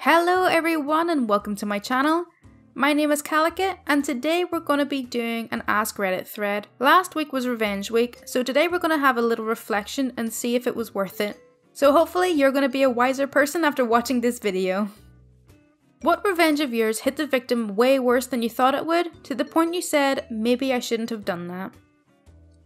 Hello everyone and welcome to my channel. My name is Kalika and today we're going to be doing an AskReddit thread. Last week was Revenge Week, so today we're going to have a little reflection and see if it was worth it. So hopefully you're going to be a wiser person after watching this video. What revenge of yours hit the victim way worse than you thought it would, to the point you said, maybe I shouldn't have done that?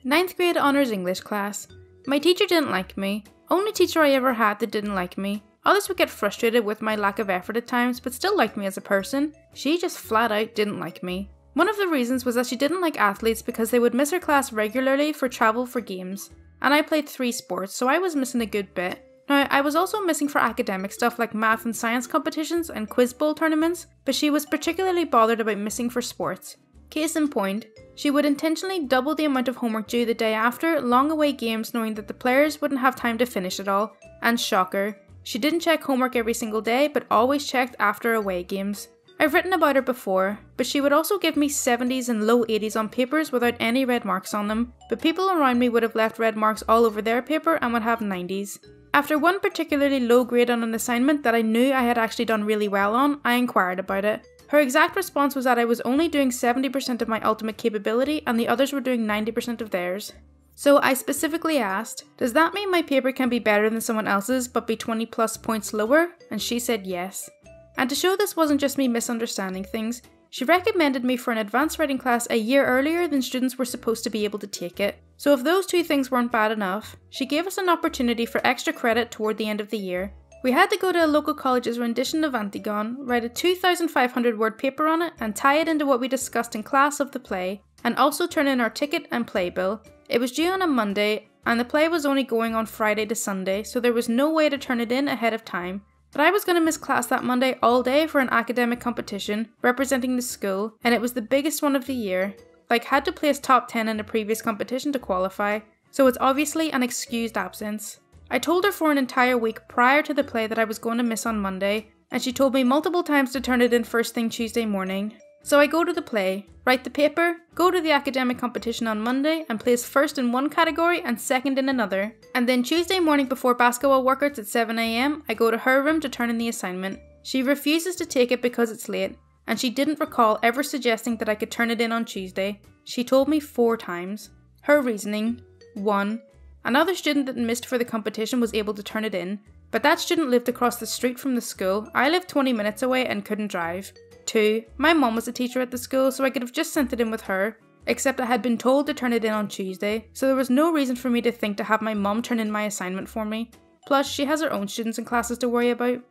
9th grade honours English class. My teacher didn't like me. Only teacher I ever had that didn't like me. Others would get frustrated with my lack of effort at times, but still liked me as a person. She just flat out didn't like me. One of the reasons was that she didn't like athletes because they would miss her class regularly for travel for games. And I played 3 sports, so I was missing a good bit. Now, I was also missing for academic stuff like math and science competitions and quiz bowl tournaments, but she was particularly bothered about missing for sports. Case in point, she would intentionally double the amount of homework due the day after long away games knowing that the players wouldn't have time to finish it all, and shocker, she didn't check homework every single day but always checked after away games. I've written about her before, but she would also give me 70s and low 80s on papers without any red marks on them, but people around me would have left red marks all over their paper and would have 90s. After one particularly low grade on an assignment that I knew I had actually done really well on, I inquired about it. Her exact response was that I was only doing 70% of my ultimate capability and the others were doing 90% of theirs. So I specifically asked, does that mean my paper can be better than someone else's but be 20 plus points lower? And she said yes. And to show this wasn't just me misunderstanding things, she recommended me for an advanced writing class a year earlier than students were supposed to be able to take it. So if those 2 things weren't bad enough, she gave us an opportunity for extra credit toward the end of the year. We had to go to a local college's rendition of Antigone, write a 2,500 word paper on it and tie it into what we discussed in class of the play, and also turn in our ticket and playbill. It was due on a Monday, and the play was only going on Friday to Sunday, so there was no way to turn it in ahead of time. But I was going to miss class that Monday all day for an academic competition, representing the school, and it was the biggest one of the year. Like, had to place top 10 in a previous competition to qualify, so it's obviously an excused absence. I told her for an entire week prior to the play that I was going to miss on Monday, and she told me multiple times to turn it in first thing Tuesday morning. So I go to the play, write the paper, go to the academic competition on Monday and place first in one category and second in another. And then Tuesday morning before basketball workouts at 7 AM, I go to her room to turn in the assignment. She refuses to take it because it's late, and she didn't recall ever suggesting that I could turn it in on Tuesday. She told me 4 times. Her reasoning: 1. Another student that missed for the competition was able to turn it in, but that student lived across the street from the school. I lived 20 minutes away and couldn't drive. 2. My mom was a teacher at the school, so I could have just sent it in with her, except I had been told to turn it in on Tuesday, so there was no reason for me to think to have my mom turn in my assignment for me. Plus, she has her own students and classes to worry about.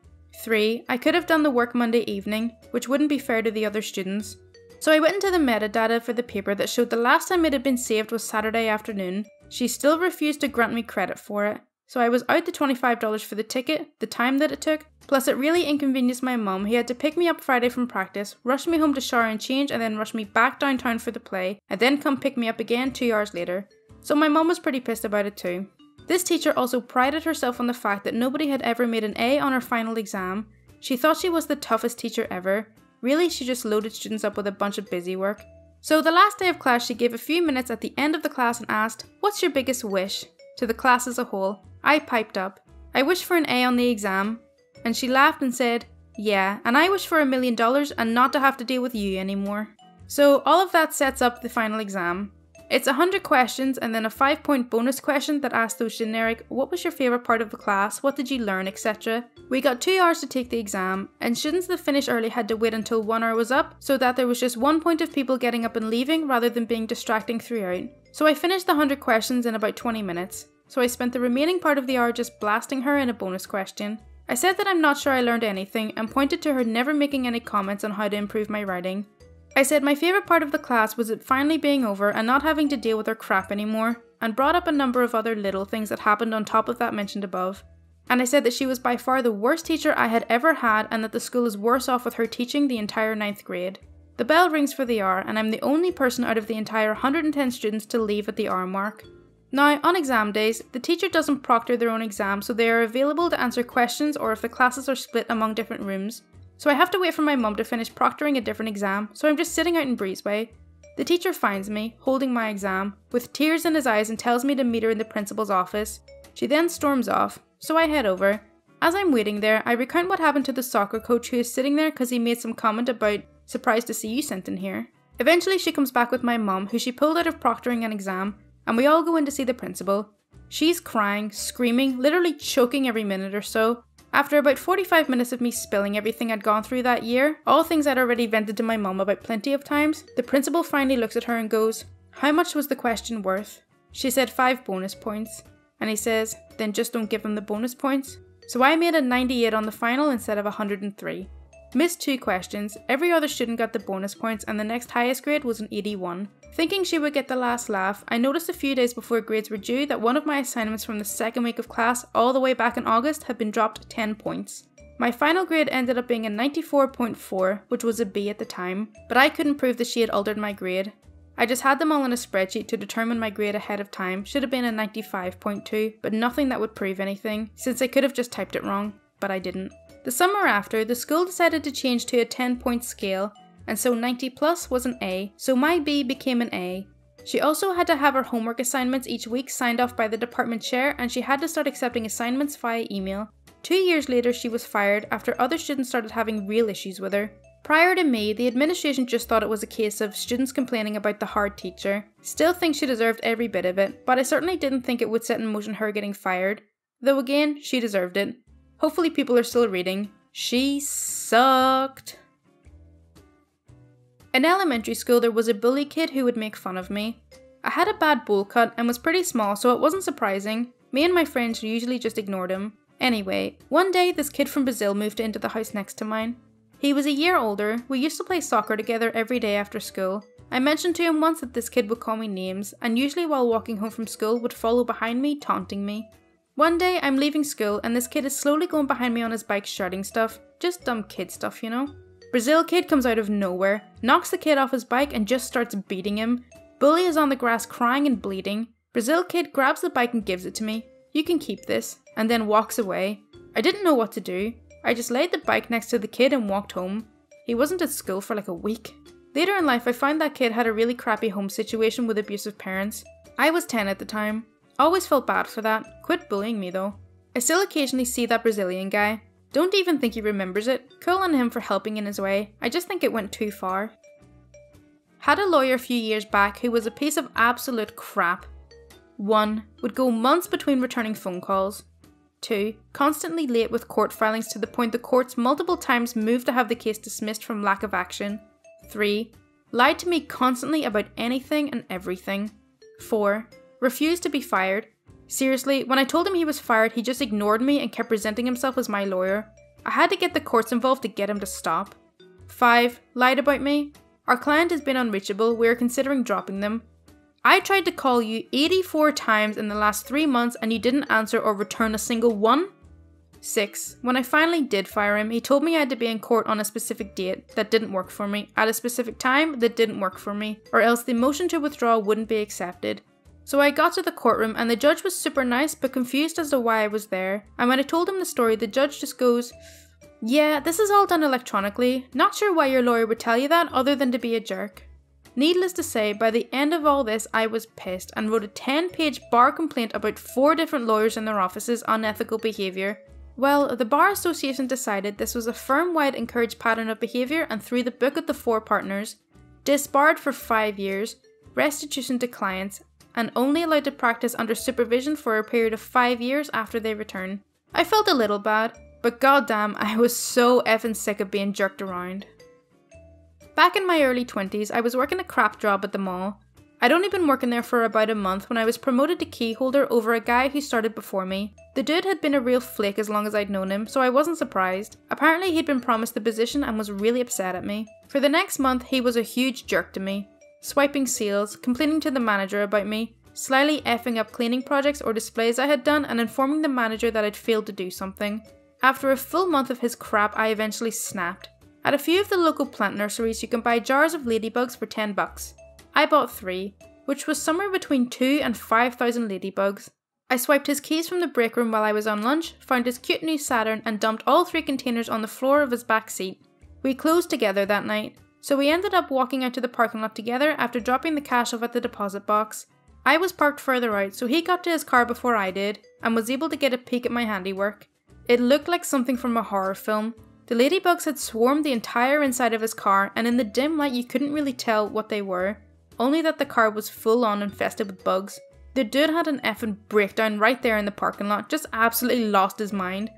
3. I could have done the work Monday evening, which wouldn't be fair to the other students. So I went into the metadata for the paper that showed the last time it had been saved was Saturday afternoon. She still refused to grant me credit for it. So I was out the $25 for the ticket, the time that it took, plus it really inconvenienced my mum. He had to pick me up Friday from practice, rush me home to shower and change, and then rush me back downtown for the play, and then come pick me up again 2 hours later. So my mum was pretty pissed about it too. This teacher also prided herself on the fact that nobody had ever made an A on her final exam. She thought she was the toughest teacher ever. Really, she just loaded students up with a bunch of busy work. So the last day of class, she gave a few minutes at the end of the class and asked, "What's your biggest wish?" to the class as a whole. I piped up, "I wish for an A on the exam." And she laughed and said, "Yeah, and I wish for $1 million and not to have to deal with you anymore." So all of that sets up the final exam. It's 100 questions and then a 5-point bonus question that asks those generic, what was your favourite part of the class, what did you learn, etc. We got 2 hours to take the exam, and students that finished early had to wait until 1 hour was up, so that there was just 1 point of people getting up and leaving rather than being distracting throughout. So I finished the 100 questions in about 20 minutes. So I spent the remaining part of the hour just blasting her in a bonus question. I said that I'm not sure I learned anything and pointed to her never making any comments on how to improve my writing. I said my favourite part of the class was it finally being over and not having to deal with her crap anymore, and brought up a number of other little things that happened on top of that mentioned above. And I said that she was by far the worst teacher I had ever had and that the school is worse off with her teaching the entire 9th grade. The bell rings for the hour and I'm the only person out of the entire 110 students to leave at the hour mark. Now, on exam days, the teacher doesn't proctor their own exam, so they are available to answer questions or if the classes are split among different rooms. So I have to wait for my mum to finish proctoring a different exam, so I'm just sitting out in Breezeway. The teacher finds me, holding my exam, with tears in his eyes and tells me to meet her in the principal's office. She then storms off, so I head over. As I'm waiting there, I recount what happened to the soccer coach who is sitting there because he made some comment about "surprised to see you sent in here." Eventually she comes back with my mum, who she pulled out of proctoring an exam, and we all go in to see the principal. She's crying, screaming, literally choking every minute or so. After about 45 minutes of me spilling everything I'd gone through that year, all things I'd already vented to my mum about plenty of times, the principal finally looks at her and goes, "How much was the question worth?" She said 5 bonus points. And he says, "Then just don't give them the bonus points." So I made a 98 on the final instead of 103. Missed 2 questions, every other student got the bonus points, and the next highest grade was an 81. Thinking she would get the last laugh, I noticed a few days before grades were due that one of my assignments from the second week of class all the way back in August had been dropped 10 points. My final grade ended up being a 94.4, which was a B at the time, but I couldn't prove that she had altered my grade. I just had them all in a spreadsheet to determine my grade ahead of time. Should have been a 95.2, but nothing that would prove anything, since I could have just typed it wrong, but I didn't. The summer after, the school decided to change to a 10-point scale, and so 90 plus was an A, so my B became an A. She also had to have her homework assignments each week signed off by the department chair, and she had to start accepting assignments via email. 2 years later she was fired after other students started having real issues with her. Prior to me, the administration just thought it was a case of students complaining about the hard teacher. Still think she deserved every bit of it, but I certainly didn't think it would set in motion her getting fired. Though again, she deserved it. Hopefully people are still reading. She sucked. In elementary school, there was a bully kid who would make fun of me. I had a bad bowl cut and was pretty small, so it wasn't surprising. Me and my friends usually just ignored him. Anyway, one day this kid from Brazil moved into the house next to mine. He was a year older. We used to play soccer together every day after school. I mentioned to him once that this kid would call me names, and usually while walking home from school would follow behind me, taunting me. One day I'm leaving school and this kid is slowly going behind me on his bike shouting stuff. Just dumb kid stuff, you know? Brazil kid comes out of nowhere, knocks the kid off his bike and just starts beating him. Bully is on the grass crying and bleeding. Brazil kid grabs the bike and gives it to me. "You can keep this," and then walks away. I didn't know what to do. I just laid the bike next to the kid and walked home. He wasn't at school for like a week. Later in life I found that kid had a really crappy home situation with abusive parents. I was 10 at the time. Always felt bad for that. Quit bullying me though. I still occasionally see that Brazilian guy. Don't even think he remembers it. Cool on him for helping in his way. I just think it went too far. Had a lawyer a few years back who was a piece of absolute crap. 1. Would go months between returning phone calls. 2. Constantly late with court filings to the point the courts multiple times moved to have the case dismissed from lack of action. 3. Lied to me constantly about anything and everything. 4. Refused to be fired. Seriously, when I told him he was fired, he just ignored me and kept presenting himself as my lawyer. I had to get the courts involved to get him to stop. 5. Lied about me. Our client has been unreachable, we are considering dropping them. I tried to call you 84 times in the last 3 months and you didn't answer or return a single one. 6. When I finally did fire him, he told me I had to be in court on a specific date that didn't work for me, at a specific time that didn't work for me, or else the motion to withdraw wouldn't be accepted. So I got to the courtroom and the judge was super nice but confused as to why I was there, and when I told him the story, the judge just goes, "Yeah, this is all done electronically. Not sure why your lawyer would tell you that other than to be a jerk." Needless to say, by the end of all this, I was pissed and wrote a 10-page bar complaint about 4 different lawyers in their offices' unethical behaviour. Well, the Bar Association decided this was a firm-wide encouraged pattern of behaviour and threw the book at the 4 partners, disbarred for 5 years, restitution to clients, and only allowed to practice under supervision for a period of 5 years after they return. I felt a little bad, but goddamn, I was so effing sick of being jerked around. Back in my early 20s, I was working a crap job at the mall. I'd only been working there for about a month when I was promoted to key holder over a guy who started before me. The dude had been a real flake as long as I'd known him, so I wasn't surprised. Apparently he'd been promised the position and was really upset at me. For the next month, he was a huge jerk to me. Swiping sales, complaining to the manager about me, slyly effing up cleaning projects or displays I had done and informing the manager that I'd failed to do something. After a full month of his crap, I eventually snapped. At a few of the local plant nurseries, you can buy jars of ladybugs for $10. I bought 3, which was somewhere between 2 and 5,000 ladybugs. I swiped his keys from the break room while I was on lunch, found his cute new Saturn and dumped all 3 containers on the floor of his back seat. We closed together that night, so we ended up walking out to the parking lot together after dropping the cash off at the deposit box. I was parked further out, so he got to his car before I did, and was able to get a peek at my handiwork. It looked like something from a horror film. The ladybugs had swarmed the entire inside of his car, and in the dim light you couldn't really tell what they were, only that the car was full on infested with bugs. The dude had an effing breakdown right there in the parking lot, just absolutely lost his mind.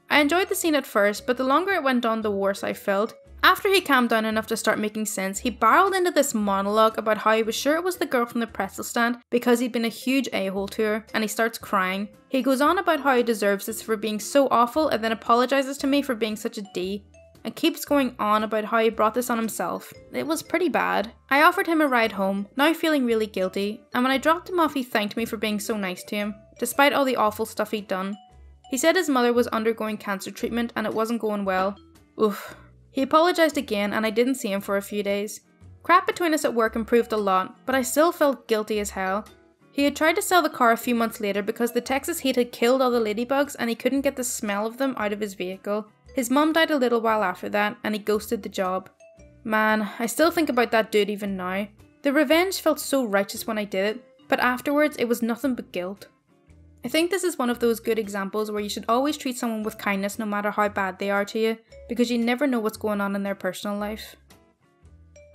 I enjoyed the scene at first, but the longer it went on the worse I felt. After he calmed down enough to start making sense, he barreled into this monologue about how he was sure it was the girl from the pretzel stand because he'd been a huge a-hole to her, and he starts crying. He goes on about how he deserves this for being so awful and then apologises to me for being such a D, and keeps going on about how he brought this on himself. It was pretty bad. I offered him a ride home, now feeling really guilty, and when I dropped him off he thanked me for being so nice to him, despite all the awful stuff he'd done. He said his mother was undergoing cancer treatment and it wasn't going well. Oof. He apologised again and I didn't see him for a few days. Crap between us at work improved a lot, but I still felt guilty as hell. He had tried to sell the car a few months later because the Texas heat had killed all the ladybugs and he couldn't get the smell of them out of his vehicle. His mum died a little while after that and he ghosted the job. Man, I still think about that dude even now. The revenge felt so righteous when I did it, but afterwards it was nothing but guilt. I think this is one of those good examples where you should always treat someone with kindness no matter how bad they are to you, because you never know what's going on in their personal life.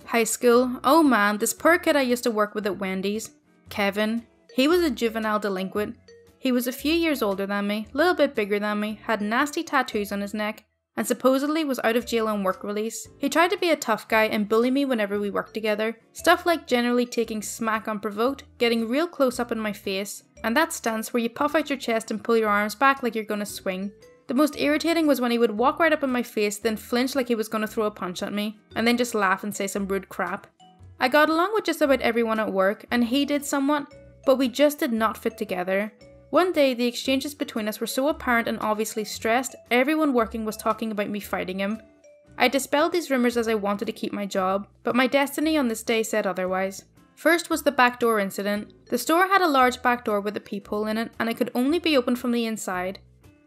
High school. Oh man, this poor kid I used to work with at Wendy's, Kevin. He was a juvenile delinquent. He was a few years older than me, a little bit bigger than me, had nasty tattoos on his neck, and supposedly was out of jail on work release. He tried to be a tough guy and bully me whenever we worked together. Stuff like generally taking smack unprovoked, getting real close up in my face, and that stance where you puff out your chest and pull your arms back like you're gonna swing. The most irritating was when he would walk right up in my face, then flinch like he was gonna throw a punch at me, and then just laugh and say some rude crap. I got along with just about everyone at work, and he did somewhat, but we just did not fit together. One day, the exchanges between us were so apparent and obviously stressed, everyone working was talking about me fighting him. I dispelled these rumours as I wanted to keep my job, but my destiny on this day said otherwise. First was the backdoor incident. The store had a large back door with a peephole in it, and it could only be opened from the inside.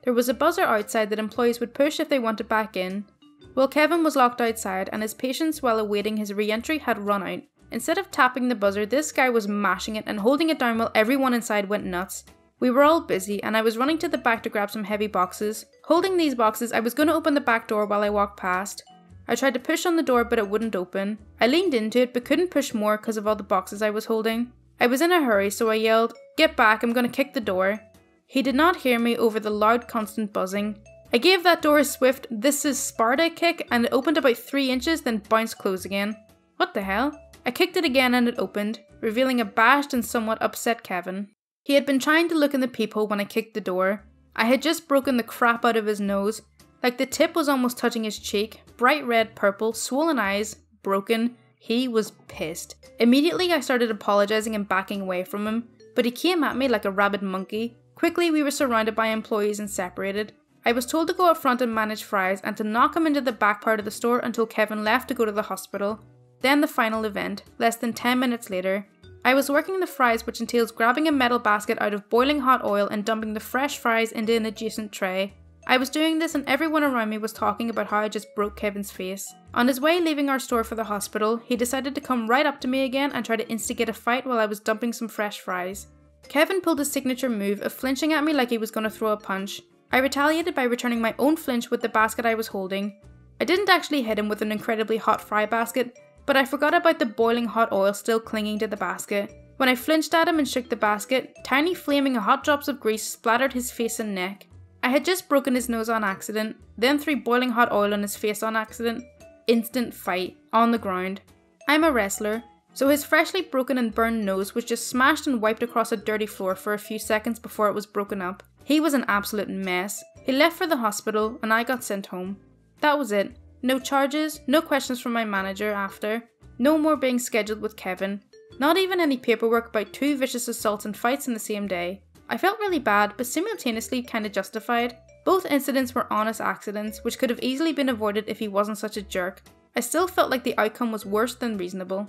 There was a buzzer outside that employees would push if they wanted back in. Well, Kevin was locked outside, and his patience while awaiting his re-entry had run out. Instead of tapping the buzzer, this guy was mashing it and holding it down while everyone inside went nuts. We were all busy, and I was running to the back to grab some heavy boxes. Holding these boxes, I was going to open the back door while I walked past. I tried to push on the door, but it wouldn't open. I leaned into it, but couldn't push more because of all the boxes I was holding. I was in a hurry, so I yelled, "Get back, I'm going to kick the door." He did not hear me over the loud, constant buzzing. I gave that door a swift "this is Sparta" kick, and it opened about 3 inches, then bounced closed again. What the hell? I kicked it again and it opened, revealing a bashed and somewhat upset Kevin. He had been trying to look in the peephole when I kicked the door. I had just broken the crap out of his nose. Like the tip was almost touching his cheek, bright red, purple, swollen eyes, broken. He was pissed. Immediately I started apologising and backing away from him, but he came at me like a rabid monkey. Quickly we were surrounded by employees and separated. I was told to go up front and manage fries and to knock him into the back part of the store until Kevin left to go to the hospital. Then the final event, less than 10 minutes later. I was working the fries, which entails grabbing a metal basket out of boiling hot oil and dumping the fresh fries into an adjacent tray. I was doing this and everyone around me was talking about how I just broke Kevin's face. On his way leaving our store for the hospital, he decided to come right up to me again and try to instigate a fight while I was dumping some fresh fries. Kevin pulled his signature move of flinching at me like he was going to throw a punch. I retaliated by returning my own flinch with the basket I was holding. I didn't actually hit him with an incredibly hot fry basket, but I forgot about the boiling hot oil still clinging to the basket. When I flinched at him and shook the basket, tiny flaming hot drops of grease splattered his face and neck. I had just broken his nose on accident, then threw boiling hot oil on his face on accident. Instant fight, on the ground. I'm a wrestler, so his freshly broken and burned nose was just smashed and wiped across a dirty floor for a few seconds before it was broken up. He was an absolute mess. He left for the hospital and I got sent home. That was it. No charges, no questions from my manager after. No more being scheduled with Kevin. Not even any paperwork about 2 vicious assaults and fights in the same day. I felt really bad, but simultaneously kinda justified. Both incidents were honest accidents, which could have easily been avoided if he wasn't such a jerk. I still felt like the outcome was worse than reasonable.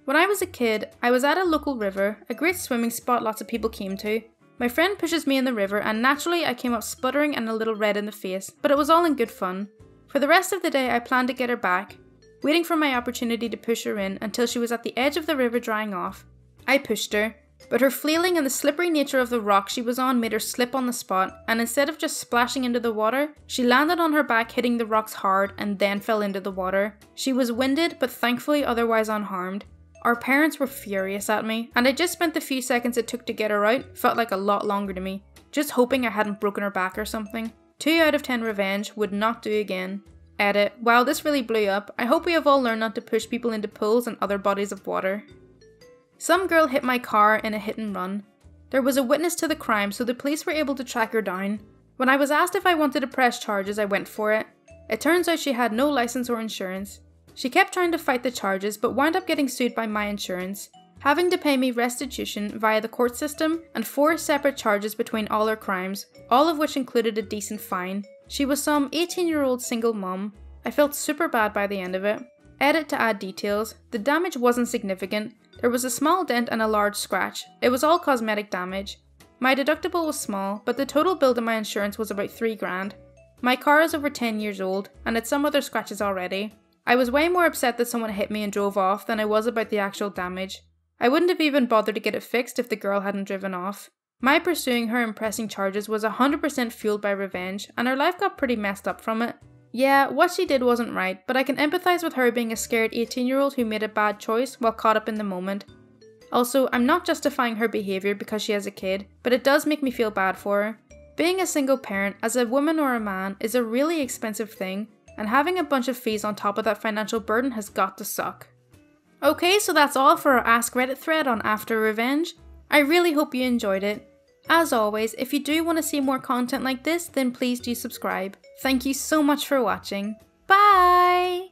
When I was a kid, I was at a local river, a great swimming spot lots of people came to. My friend pushes me in the river and naturally I came up sputtering and a little red in the face, but it was all in good fun. For the rest of the day I planned to get her back, waiting for my opportunity to push her in until she was at the edge of the river drying off. I pushed her. But her flailing and the slippery nature of the rock she was on made her slip on the spot, and instead of just splashing into the water, she landed on her back hitting the rocks hard and then fell into the water. She was winded, but thankfully otherwise unharmed. Our parents were furious at me, and I just spent the few seconds it took to get her out, felt like a lot longer to me, just hoping I hadn't broken her back or something. 2 out of 10 revenge, would not do again. Edit. Wow, this really blew up. I hope we have all learned not to push people into pools and other bodies of water. Some girl hit my car in a hit and run. There was a witness to the crime, so the police were able to track her down. When I was asked if I wanted to press charges, I went for it. It turns out she had no license or insurance. She kept trying to fight the charges, but wound up getting sued by my insurance, having to pay me restitution via the court system and 4 separate charges between all her crimes, all of which included a decent fine. She was some 18-year-old single mum. I felt super bad by the end of it. Edit to add details. The damage wasn't significant. There was a small dent and a large scratch. It was all cosmetic damage. My deductible was small, but the total bill to my insurance was about $3,000. My car is over 10 years old, and had some other scratches already. I was way more upset that someone hit me and drove off than I was about the actual damage. I wouldn't have even bothered to get it fixed if the girl hadn't driven off. My pursuing her and pressing charges was 100% fueled by revenge, and her life got pretty messed up from it. Yeah, what she did wasn't right, but I can empathise with her being a scared 18-year-old who made a bad choice while caught up in the moment. Also, I'm not justifying her behaviour because she has a kid, but it does make me feel bad for her. Being a single parent, as a woman or a man, is a really expensive thing, and having a bunch of fees on top of that financial burden has got to suck. Okay, so that's all for our Ask Reddit thread on After Revenge. I really hope you enjoyed it. As always, if you do want to see more content like this, then please do subscribe. Thank you so much for watching. Bye!